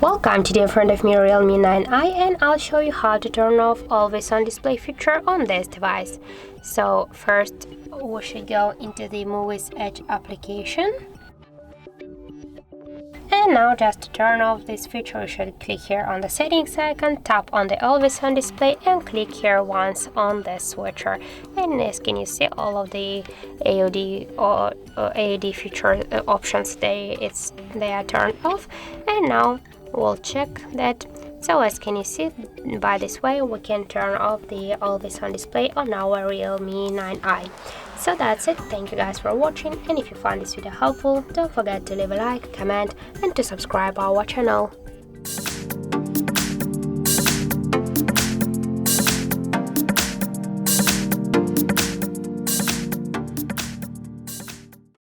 Welcome to the in front of me Realme 9i, and I'll show you how to turn off always on display feature on this device. So first we should go into the Muviz Edge application. And now just to turn off this feature, you should click here on the settings icon, tap on the always on display and click here once on the switcher. And as can you see, all of the AOD or AOD feature options, they are turned off. And now we'll check that. So as can you see, by this way we can turn off the always on display on our Realme 9i. So that's it. Thank you guys for watching, and if you found this video helpful, don't forget to leave a like, comment and to subscribe our channel.